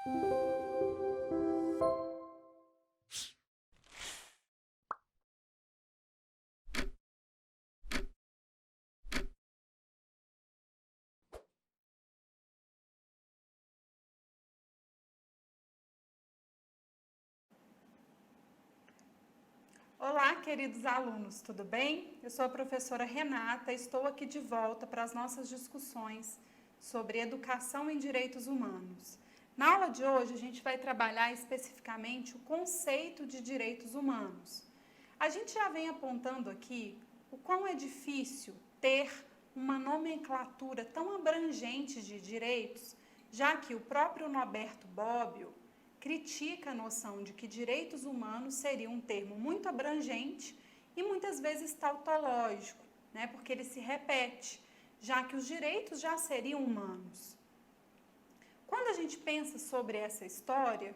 Olá, queridos alunos, tudo bem? Eu sou a professora Renata e estou aqui de volta para as nossas discussões sobre educação em direitos humanos. Na aula de hoje, a gente vai trabalhar especificamente o conceito de direitos humanos. A gente já vem apontando aqui o quão é difícil ter uma nomenclatura tão abrangente de direitos, já que o próprio Norberto Bobbio critica a noção de que direitos humanos seria um termo muito abrangente e muitas vezes tautológico, né? Porque ele se repete, já que os direitos já seriam humanos. Quando a gente pensa sobre essa história,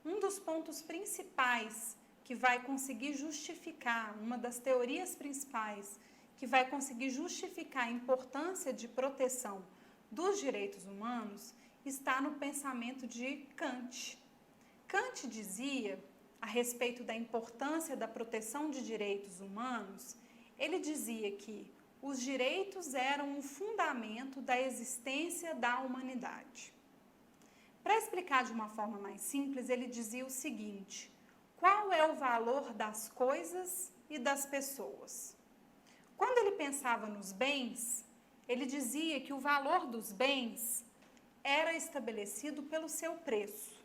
um dos pontos principais que vai conseguir justificar, uma das teorias principais que vai conseguir justificar a importância de proteção dos direitos humanos está no pensamento de Kant. Kant dizia, a respeito da importância da proteção de direitos humanos, ele dizia que os direitos eram o fundamento da existência da humanidade. Para explicar de uma forma mais simples, ele dizia o seguinte: qual é o valor das coisas e das pessoas? Quando ele pensava nos bens, ele dizia que o valor dos bens era estabelecido pelo seu preço.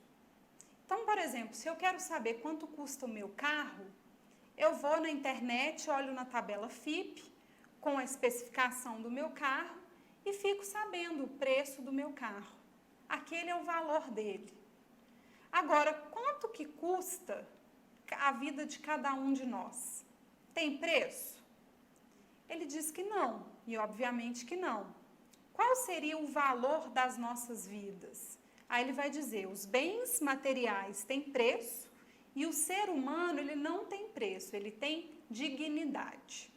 Então, por exemplo, se eu quero saber quanto custa o meu carro, eu vou na internet, olho na tabela FIPE, com a especificação do meu carro e fico sabendo o preço do meu carro. Aquele é o valor dele. Agora, quanto que custa a vida de cada um de nós? Tem preço? Ele diz que não, e obviamente que não. Qual seria o valor das nossas vidas? Aí ele vai dizer, os bens materiais têm preço e o ser humano ele não tem preço, ele tem dignidade.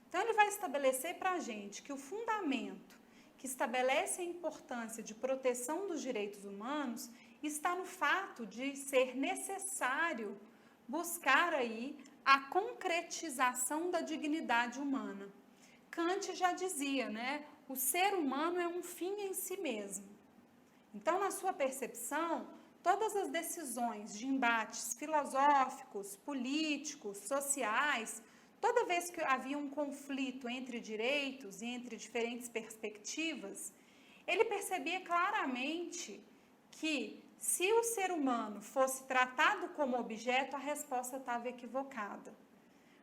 Então ele vai estabelecer para a gente que o fundamento que estabelece a importância de proteção dos direitos humanos está no fato de ser necessário buscar aí a concretização da dignidade humana. Kant já dizia, né? O ser humano é um fim em si mesmo. Então, na sua percepção, todas as decisões de embates filosóficos, políticos, sociais, toda vez que havia um conflito entre direitos e entre diferentes perspectivas, ele percebia claramente que, se o ser humano fosse tratado como objeto, a resposta estava equivocada.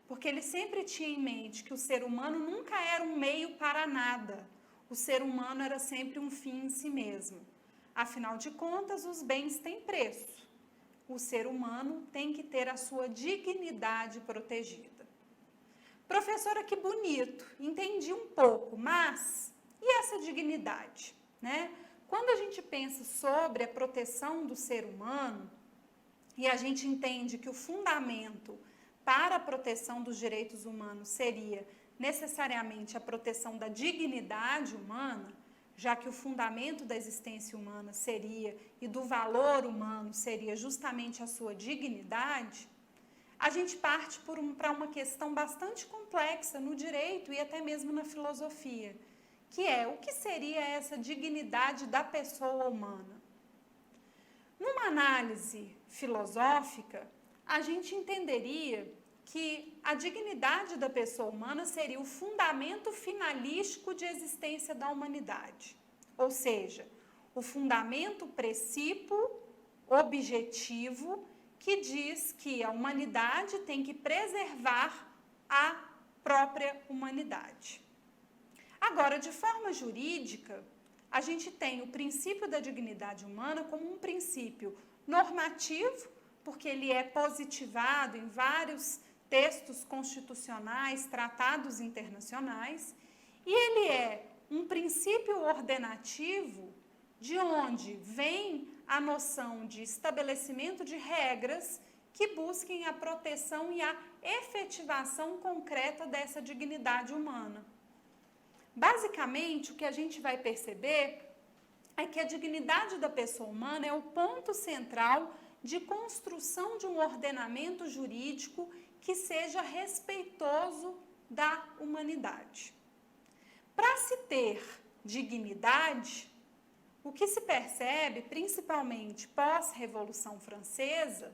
Porque ele sempre tinha em mente que o ser humano nunca era um meio para nada. O ser humano era sempre um fim em si mesmo. Afinal de contas, os bens têm preço. O ser humano tem que ter a sua dignidade protegida. Professora, que bonito, entendi um pouco, mas e essa dignidade, né? Quando a gente pensa sobre a proteção do ser humano e a gente entende que o fundamento para a proteção dos direitos humanos seria necessariamente a proteção da dignidade humana, já que o fundamento da existência humana seria, e do valor humano seria justamente a sua dignidade, a gente parte para uma questão bastante complexa no direito e até mesmo na filosofia, que é o que seria essa dignidade da pessoa humana. Numa análise filosófica, a gente entenderia que a dignidade da pessoa humana seria o fundamento finalístico de existência da humanidade. Ou seja, o fundamento precípuo, objetivo, que diz que a humanidade tem que preservar a própria humanidade. Agora, de forma jurídica, a gente tem o princípio da dignidade humana como um princípio normativo, porque ele é positivado em vários textos constitucionais, tratados internacionais, e ele é um princípio ordenativo de onde vem a noção de estabelecimento de regras que busquem a proteção e a efetivação concreta dessa dignidade humana. Basicamente, o que a gente vai perceber é que a dignidade da pessoa humana é o ponto central de construção de um ordenamento jurídico que seja respeitoso da humanidade. Para se ter dignidade, o que se percebe, principalmente pós-Revolução Francesa,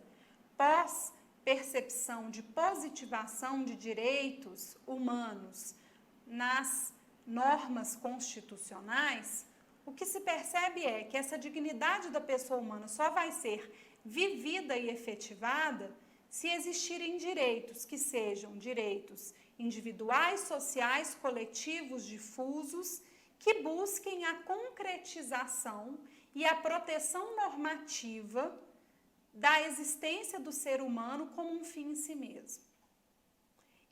pós-percepção de positivação de direitos humanos nas normas constitucionais, o que se percebe é que essa dignidade da pessoa humana só vai ser vivida e efetivada se existirem direitos que sejam direitos individuais, sociais, coletivos, difusos, que busquem a concretização e a proteção normativa da existência do ser humano como um fim em si mesmo.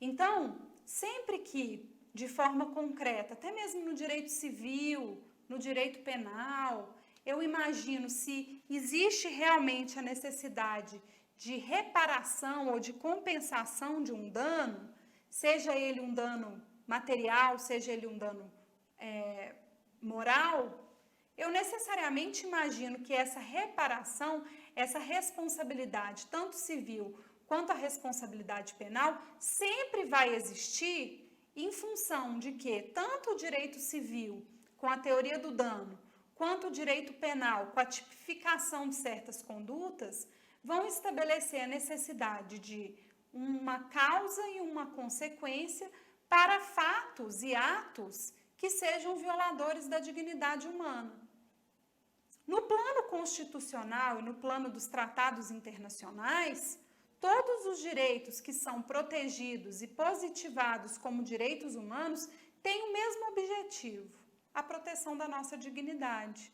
Então, sempre que, de forma concreta, até mesmo no direito civil, no direito penal, eu imagino se existe realmente a necessidade de reparação ou de compensação de um dano, seja ele um dano material, seja ele um dano moral, eu necessariamente imagino que essa reparação, essa responsabilidade, tanto civil quanto a responsabilidade penal, sempre vai existir em função de que tanto o direito civil, com a teoria do dano, quanto o direito penal, com a tipificação de certas condutas, vão estabelecer a necessidade de uma causa e uma consequência para fatos e atos que sejam violadores da dignidade humana. No plano constitucional e no plano dos tratados internacionais, todos os direitos que são protegidos e positivados como direitos humanos têm o mesmo objetivo, a proteção da nossa dignidade.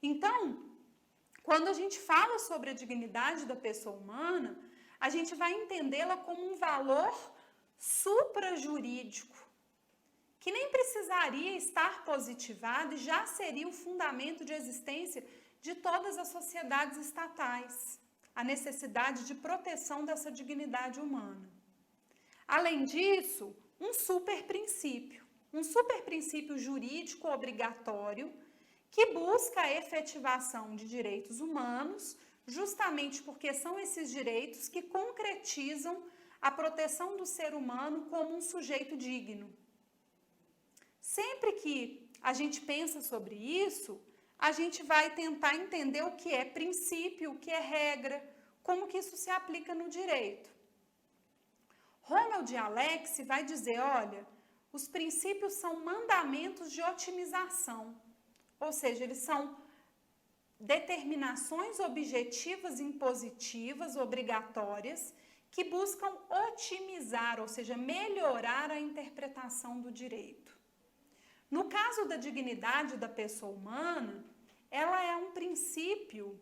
Então, quando a gente fala sobre a dignidade da pessoa humana, a gente vai entendê-la como um valor suprajurídico, que nem precisaria estar positivado e já seria o fundamento de existência de todas as sociedades estatais, a necessidade de proteção dessa dignidade humana. Além disso, um superprincípio jurídico obrigatório que busca a efetivação de direitos humanos, justamente porque são esses direitos que concretizam a proteção do ser humano como um sujeito digno. Sempre que a gente pensa sobre isso, a gente vai tentar entender o que é princípio, o que é regra, como que isso se aplica no direito. Ronald Alex vai dizer, olha, os princípios são mandamentos de otimização, ou seja, eles são determinações objetivas impositivas, obrigatórias, que buscam otimizar, ou seja, melhorar a interpretação do direito. No caso da dignidade da pessoa humana, ela é um princípio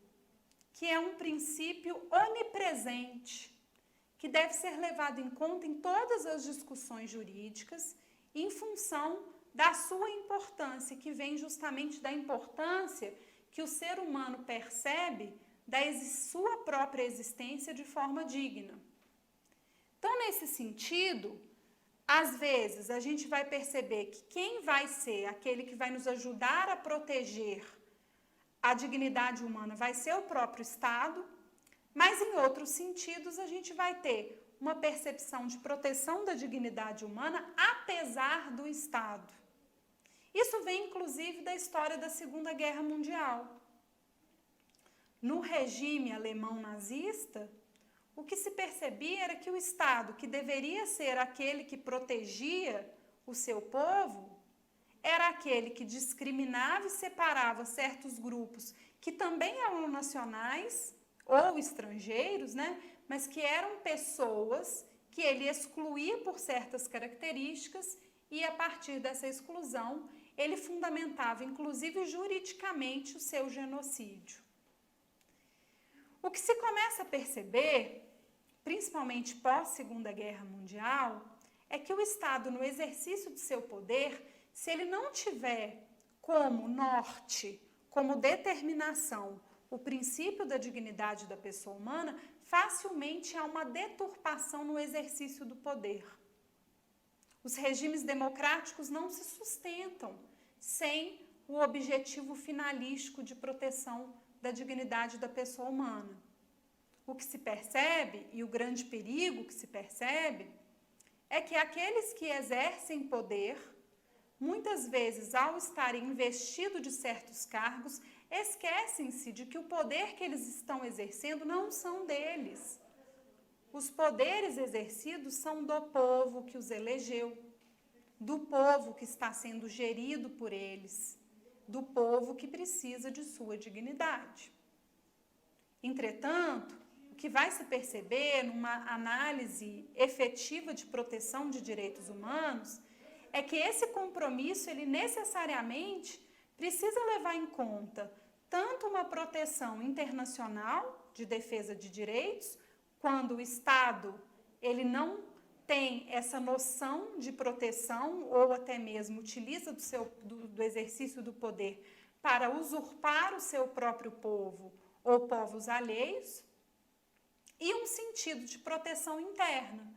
que é um princípio onipresente, que deve ser levado em conta em todas as discussões jurídicas, em função da sua importância, que vem justamente da importância que o ser humano percebe da sua própria existência de forma digna. Então, nesse sentido, às vezes a gente vai perceber que quem vai ser aquele que vai nos ajudar a proteger a dignidade humana vai ser o próprio Estado, mas em outros sentidos a gente vai ter uma percepção de proteção da dignidade humana apesar do Estado. Isso vem inclusive da história da Segunda Guerra Mundial. No regime alemão nazista, o que se percebia era que o Estado, que deveria ser aquele que protegia o seu povo, era aquele que discriminava e separava certos grupos que também eram nacionais ou estrangeiros, né? Mas que eram pessoas que ele excluía por certas características e, a partir dessa exclusão, ele fundamentava, inclusive juridicamente, o seu genocídio. O que se começa a perceber, principalmente pós-Segunda Guerra Mundial, é que o Estado, no exercício do seu poder, se ele não tiver como norte, como determinação, o princípio da dignidade da pessoa humana, facilmente há uma deturpação no exercício do poder. Os regimes democráticos não se sustentam sem o objetivo finalístico de proteção da dignidade da pessoa humana. O que se percebe, e o grande perigo que se percebe, é que aqueles que exercem poder, muitas vezes, ao estarem investidos de certos cargos, esquecem-se de que o poder que eles estão exercendo não são deles. Os poderes exercidos são do povo que os elegeu, do povo que está sendo gerido por eles, do povo que precisa de sua dignidade. Entretanto, o que vai se perceber numa análise efetiva de proteção de direitos humanos é que esse compromisso, ele necessariamente precisa levar em conta tanto uma proteção internacional de defesa de direitos, quando o Estado ele não tem essa noção de proteção ou até mesmo utiliza do exercício do poder para usurpar o seu próprio povo ou povos alheios, e um sentido de proteção interna,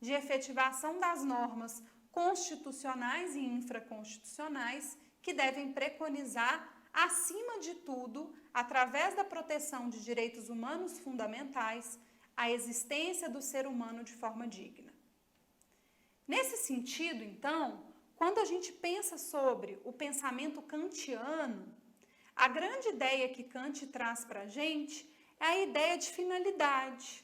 de efetivação das normas constitucionais e infraconstitucionais que devem preconizar, acima de tudo, através da proteção de direitos humanos fundamentais, a existência do ser humano de forma digna. Nesse sentido, então, quando a gente pensa sobre o pensamento kantiano, a grande ideia que Kant traz para a gente é a ideia de finalidade.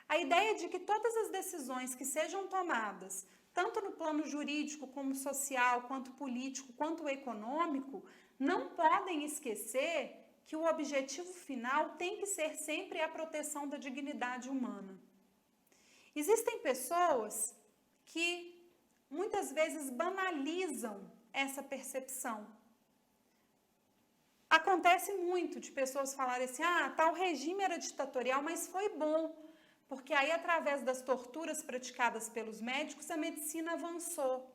A ideia de que todas as decisões que sejam tomadas, tanto no plano jurídico, como social, quanto político, quanto econômico, não podem esquecer que o objetivo final tem que ser sempre a proteção da dignidade humana. Existem pessoas que muitas vezes banalizam essa percepção. Acontece muito de pessoas falarem assim, tal regime era ditatorial, mas foi bom, porque aí através das torturas praticadas pelos médicos, a medicina avançou.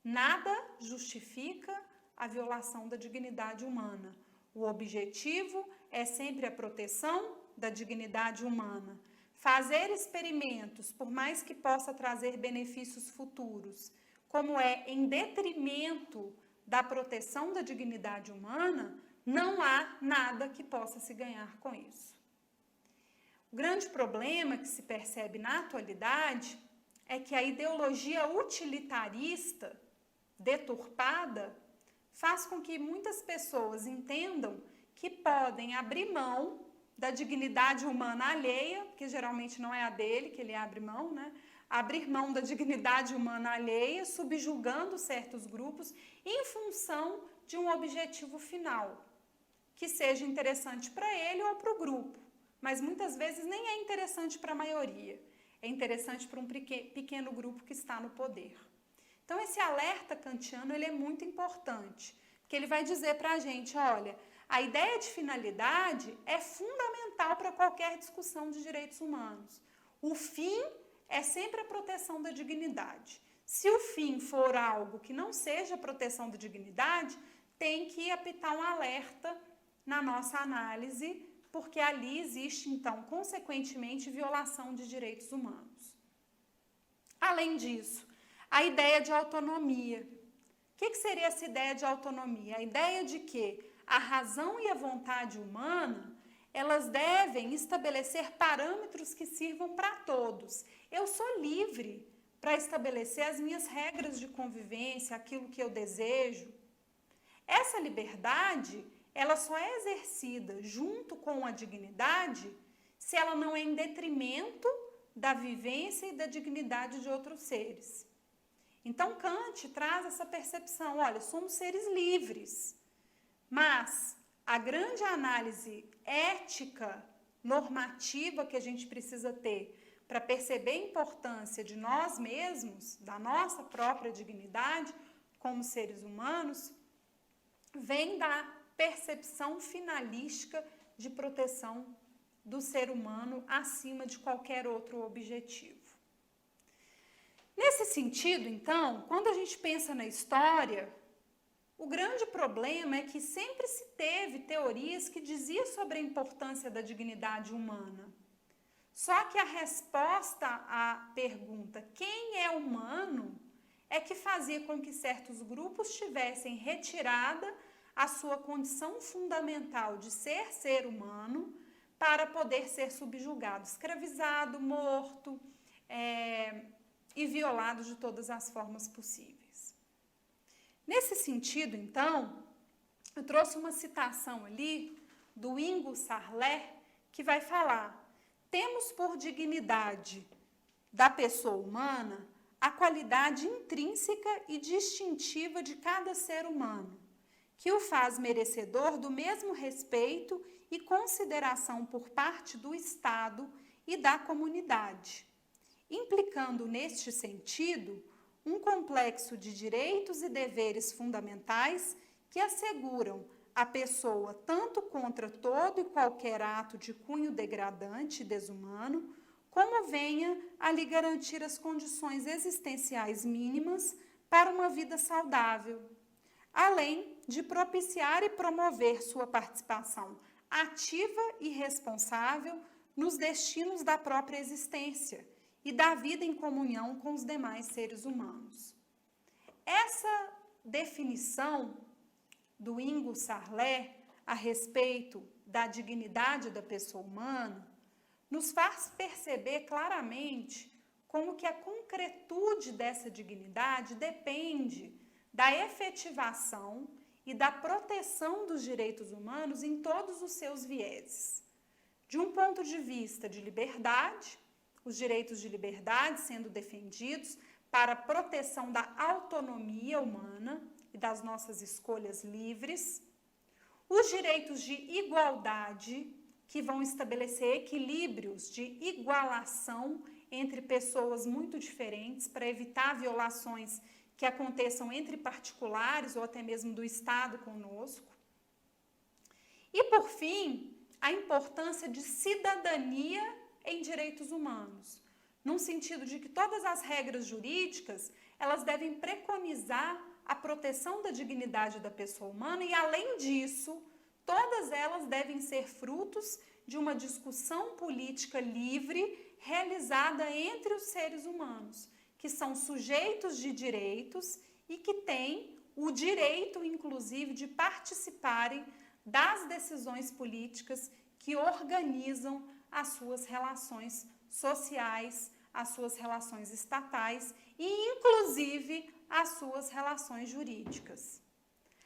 Nada justifica a violação da dignidade humana. O objetivo é sempre a proteção da dignidade humana. Fazer experimentos, por mais que possa trazer benefícios futuros, como é em detrimento da proteção da dignidade humana, não há nada que possa se ganhar com isso. O grande problema que se percebe na atualidade é que a ideologia utilitarista, deturpada, faz com que muitas pessoas entendam que podem abrir mão da dignidade humana alheia, que geralmente não é a dele, que ele abre mão, né? Abrir mão da dignidade humana alheia, subjugando certos grupos em função de um objetivo final, que seja interessante para ele ou para o grupo, mas muitas vezes nem é interessante para a maioria, é interessante para um pequeno grupo que está no poder. Então, esse alerta kantiano ele é muito importante, porque ele vai dizer para a gente, olha, a ideia de finalidade é fundamental para qualquer discussão de direitos humanos. O fim é sempre a proteção da dignidade. Se o fim for algo que não seja a proteção da dignidade, tem que apitar um alerta na nossa análise, porque ali existe, então, consequentemente, violação de direitos humanos. Além disso, a ideia de autonomia. O que seria essa ideia de autonomia? A ideia de que a razão e a vontade humana, elas devem estabelecer parâmetros que sirvam para todos. Eu sou livre para estabelecer as minhas regras de convivência, aquilo que eu desejo. Essa liberdade, ela só é exercida junto com a dignidade se ela não é em detrimento da vivência e da dignidade de outros seres. Então, Kant traz essa percepção, olha, somos seres livres, mas a grande análise ética, normativa que a gente precisa ter para perceber a importância de nós mesmos, da nossa própria dignidade como seres humanos, vem da percepção finalística de proteção do ser humano acima de qualquer outro objetivo. Nesse sentido, então, quando a gente pensa na história, o grande problema é que sempre se teve teorias que diziam sobre a importância da dignidade humana. Só que a resposta à pergunta quem é humano, é que fazia com que certos grupos tivessem retirada a sua condição fundamental de ser humano para poder ser subjugado, escravizado, morto e violado de todas as formas possíveis. Nesse sentido, então, eu trouxe uma citação ali do Ingo Sarlé, que vai falar: temos por dignidade da pessoa humana a qualidade intrínseca e distintiva de cada ser humano, que o faz merecedor do mesmo respeito e consideração por parte do Estado e da comunidade, implicando neste sentido um complexo de direitos e deveres fundamentais que asseguram a pessoa tanto contra todo e qualquer ato de cunho degradante e desumano, como venha a lhe garantir as condições existenciais mínimas para uma vida saudável, além de propiciar e promover sua participação ativa e responsável nos destinos da própria existência e da vida em comunhão com os demais seres humanos. Essa definição do Ingo Sarlé a respeito da dignidade da pessoa humana nos faz perceber claramente como que a concretude dessa dignidade depende da efetivação e da proteção dos direitos humanos em todos os seus vieses. De um ponto de vista de liberdade, os direitos de liberdade sendo defendidos para a proteção da autonomia humana e das nossas escolhas livres, os direitos de igualdade, que vão estabelecer equilíbrios de igualação entre pessoas muito diferentes para evitar violações que aconteçam entre particulares ou até mesmo do Estado conosco. E, por fim, a importância de cidadania em direitos humanos, num sentido de que todas as regras jurídicas, elas devem preconizar a proteção da dignidade da pessoa humana e, além disso, todas elas devem ser frutos de uma discussão política livre realizada entre os seres humanos, que são sujeitos de direitos e que têm o direito, inclusive, de participarem das decisões políticas que organizam as suas relações sociais, as suas relações estatais e, inclusive, as suas relações jurídicas.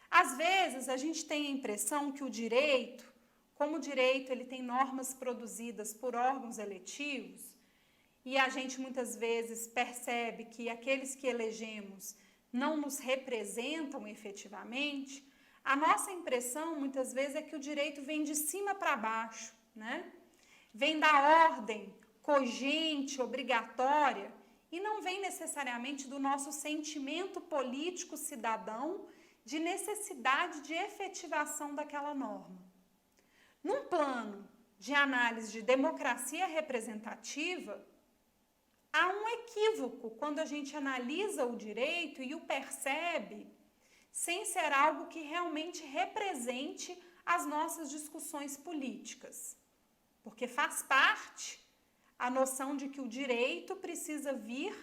Às vezes, a gente tem a impressão que o direito, como o direito ele tem normas produzidas por órgãos eletivos, e a gente muitas vezes percebe que aqueles que elegemos não nos representam efetivamente, a nossa impressão muitas vezes é que o direito vem de cima para baixo, né? Vem da ordem cogente, obrigatória, e não vem necessariamente do nosso sentimento político cidadão de necessidade de efetivação daquela norma. Num plano de análise de democracia representativa, há um equívoco quando a gente analisa o direito e o percebe sem ser algo que realmente represente as nossas discussões políticas. Porque faz parte a noção de que o direito precisa vir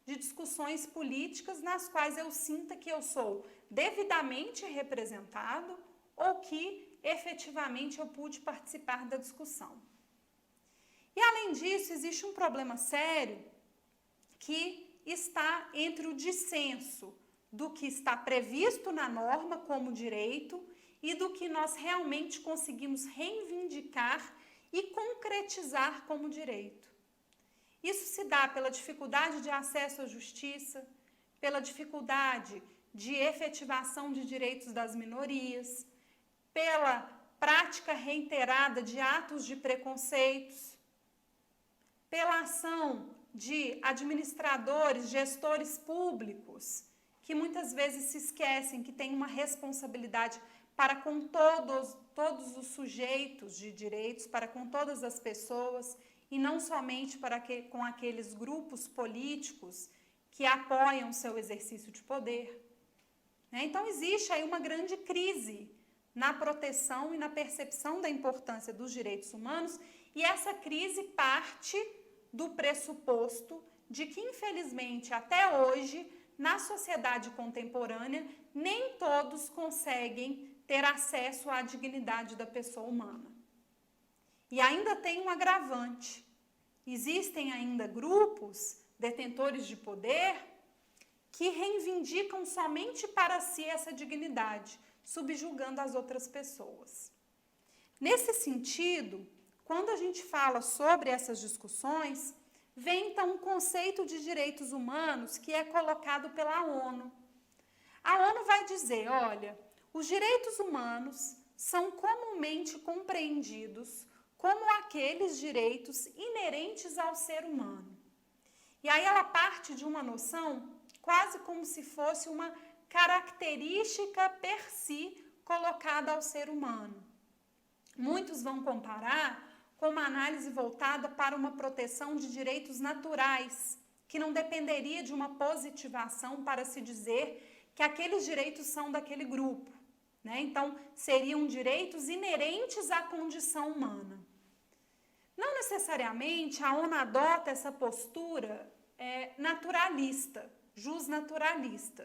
de discussões políticas nas quais eu sinta que eu sou devidamente representado ou que efetivamente eu pude participar da discussão. E além disso, existe um problema sério que está entre o dissenso do que está previsto na norma como direito e do que nós realmente conseguimos reivindicar e concretizar como direito. Isso se dá pela dificuldade de acesso à justiça, pela dificuldade de efetivação de direitos das minorias, pela prática reiterada de atos de preconceitos, pela ação de administradores, gestores públicos, que muitas vezes se esquecem que têm uma responsabilidade para com todos os sujeitos de direitos, para com todas as pessoas, e não somente com aqueles grupos políticos que apoiam seu exercício de poder. Então, existe aí uma grande crise na proteção e na percepção da importância dos direitos humanos, e essa crise parte do pressuposto de que, infelizmente, até hoje, na sociedade contemporânea, nem todos conseguem ter acesso à dignidade da pessoa humana. E ainda tem um agravante. Existem ainda grupos detentores de poder que reivindicam somente para si essa dignidade, subjugando as outras pessoas. Nesse sentido, quando a gente fala sobre essas discussões, vem então um conceito de direitos humanos que é colocado pela ONU. A ONU vai dizer, olha, os direitos humanos são comumente compreendidos como aqueles direitos inerentes ao ser humano. E aí ela parte de uma noção quase como se fosse uma característica per si colocada ao ser humano. Muitos vão comparar com uma análise voltada para uma proteção de direitos naturais, que não dependeria de uma positivação para se dizer que aqueles direitos são daquele grupo, né? Então, seriam direitos inerentes à condição humana. Não necessariamente a ONU adota essa postura naturalista, justnaturalista,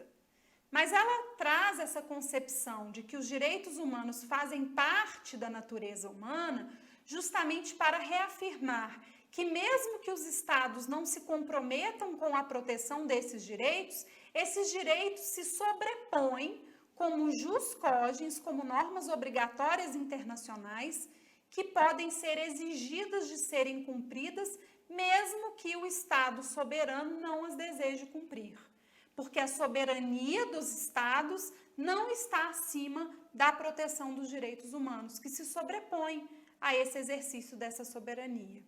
mas ela traz essa concepção de que os direitos humanos fazem parte da natureza humana justamente para reafirmar que mesmo que os estados não se comprometam com a proteção desses direitos, esses direitos se sobrepõem como jus cogens, como normas obrigatórias internacionais que podem ser exigidas de serem cumpridas, mesmo que o Estado soberano não as deseje cumprir. Porque a soberania dos estados não está acima da proteção dos direitos humanos, que se sobrepõe a esse exercício dessa soberania.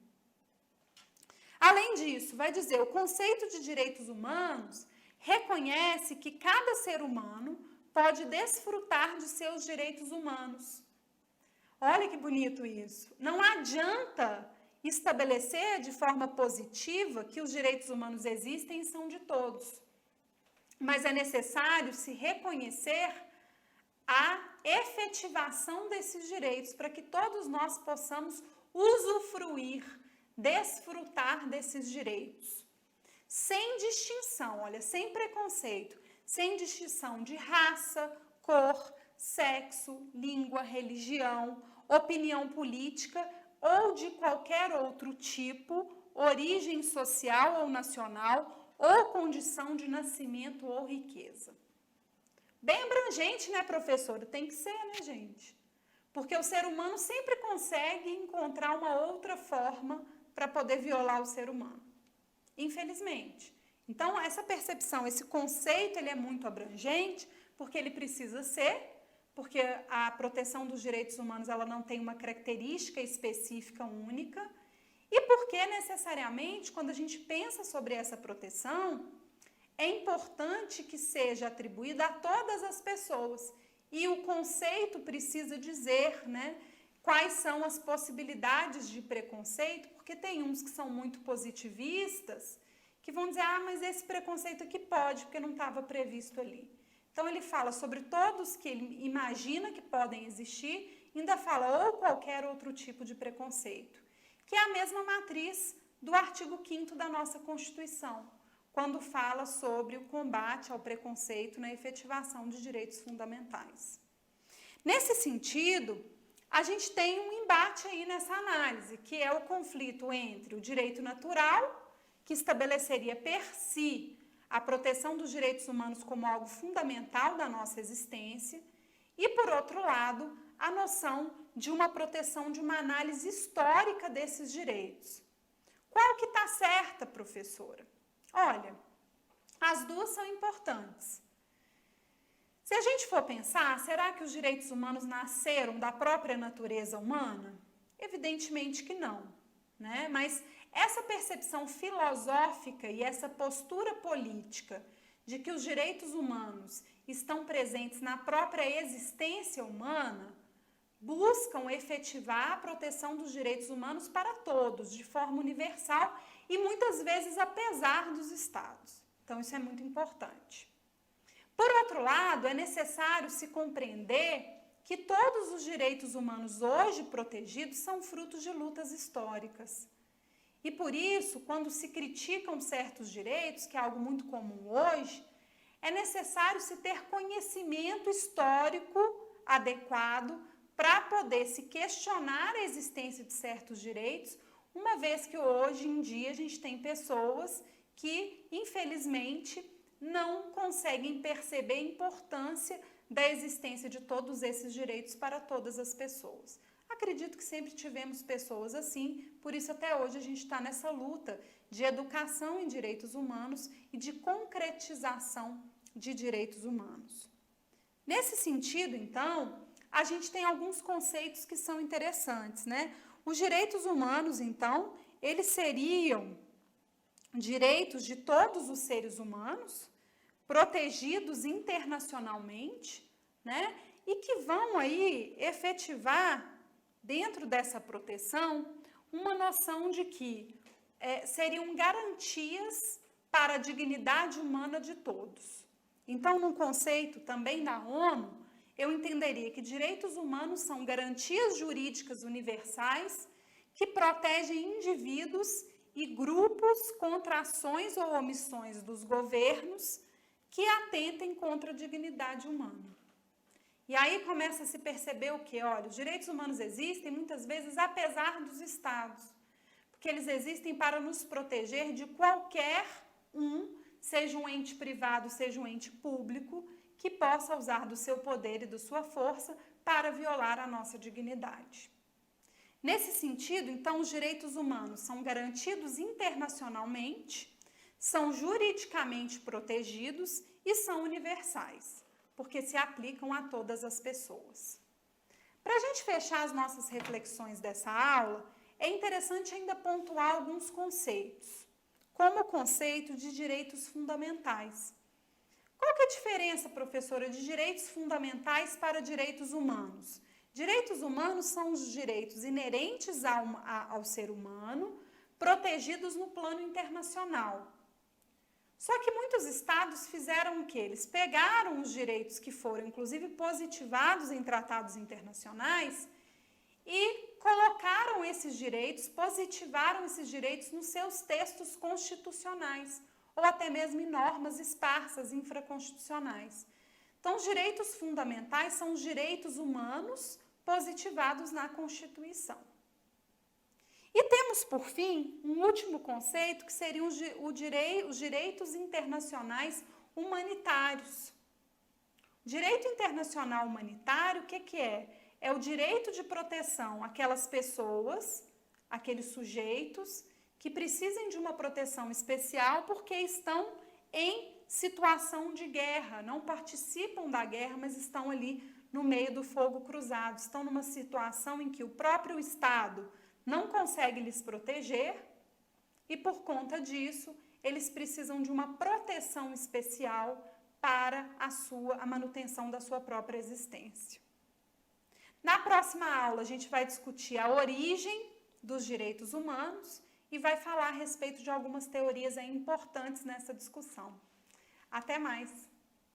Além disso, vai dizer, o conceito de direitos humanos reconhece que cada ser humano pode desfrutar de seus direitos humanos. Olha que bonito isso. Não adianta estabelecer de forma positiva que os direitos humanos existem e são de todos. Mas é necessário se reconhecer a efetivação desses direitos para que todos nós possamos usufruir, desfrutar desses direitos. Sem distinção, olha, sem preconceito, sem distinção de raça, cor, sexo, língua, religião, opinião política ou de qualquer outro tipo, origem social ou nacional, ou condição de nascimento ou riqueza. Bem abrangente, né, professora? Tem que ser, né, gente? Porque o ser humano sempre consegue encontrar uma outra forma para poder violar o ser humano. Infelizmente. Então, essa percepção, esse conceito, ele é muito abrangente, porque ele precisa ser, porque a proteção dos direitos humanos, ela não tem uma característica específica única, e porque, necessariamente, quando a gente pensa sobre essa proteção, é importante que seja atribuída a todas as pessoas. E o conceito precisa dizer, né, quais são as possibilidades de preconceito, porque tem uns que são muito positivistas, que vão dizer, ah, mas esse preconceito aqui pode, porque não estava previsto ali. Então, ele fala sobre todos que ele imagina que podem existir, ainda fala ou qualquer outro tipo de preconceito, que é a mesma matriz do artigo 5º da nossa Constituição, quando fala sobre o combate ao preconceito na efetivação de direitos fundamentais. Nesse sentido, a gente tem um embate aí nessa análise, que é o conflito entre o direito natural, que estabeleceria per si a proteção dos direitos humanos como algo fundamental da nossa existência, e, por outro lado, a noção de uma proteção, de uma análise histórica desses direitos. Qual que está certa, professora? Olha, as duas são importantes. Se a gente for pensar, será que os direitos humanos nasceram da própria natureza humana? Evidentemente que não, né? Mas essa percepção filosófica e essa postura política de que os direitos humanos estão presentes na própria existência humana, buscam efetivar a proteção dos direitos humanos para todos, de forma universal e muitas vezes apesar dos estados. Então, isso é muito importante. Por outro lado, é necessário se compreender que todos os direitos humanos hoje protegidos são frutos de lutas históricas. E por isso, quando se criticam certos direitos, que é algo muito comum hoje, é necessário se ter conhecimento histórico adequado para poder se questionar a existência de certos direitos, uma vez que hoje em dia a gente tem pessoas que, infelizmente, não conseguem perceber a importância da existência de todos esses direitos para todas as pessoas. Acredito que sempre tivemos pessoas assim, por isso até hoje a gente está nessa luta de educação em direitos humanos e de concretização de direitos humanos. Nesse sentido, então, a gente tem alguns conceitos que são interessantes, né? Os direitos humanos, então, eles seriam direitos de todos os seres humanos, protegidos internacionalmente, né? E que vão aí efetivar, dentro dessa proteção, uma noção de que seriam garantias para a dignidade humana de todos. Então, no conceito também da ONU, eu entenderia que direitos humanos são garantias jurídicas universais que protegem indivíduos e grupos contra ações ou omissões dos governos que atentem contra a dignidade humana. E aí começa a se perceber o quê? Olha, os direitos humanos existem muitas vezes apesar dos estados, porque eles existem para nos proteger de qualquer seja um ente privado, seja um ente público, que possa usar do seu poder e da sua força para violar a nossa dignidade. Nesse sentido, então, os direitos humanos são garantidos internacionalmente, são juridicamente protegidos e são universais, porque se aplicam a todas as pessoas. Para a gente fechar as nossas reflexões dessa aula, é interessante ainda pontuar alguns conceitos, como o conceito de direitos fundamentais. Qual que é a diferença, professora, de direitos fundamentais para direitos humanos? Direitos humanos são os direitos inerentes ao ser humano, protegidos no plano internacional. Só que muitos estados fizeram o quê? Eles pegaram os direitos que foram, inclusive, positivados em tratados internacionais e colocaram esses direitos, positivaram esses direitos nos seus textos constitucionais, ou até mesmo em normas esparsas, infraconstitucionais. Então, os direitos fundamentais são os direitos humanos positivados na Constituição. E temos, por fim, um último conceito, que seriam os direitos internacionais humanitários. Direito internacional humanitário, o que é? É o direito de proteção àquelas pessoas, aqueles sujeitos, que precisem de uma proteção especial porque estão em situação de guerra, não participam da guerra, mas estão ali no meio do fogo cruzado, estão numa situação em que o próprio Estado não consegue lhes proteger e, por conta disso, eles precisam de uma proteção especial para a manutenção da sua própria existência. Na próxima aula, a gente vai discutir a origem dos direitos humanos e vai falar a respeito de algumas teorias importantes nessa discussão. Até mais!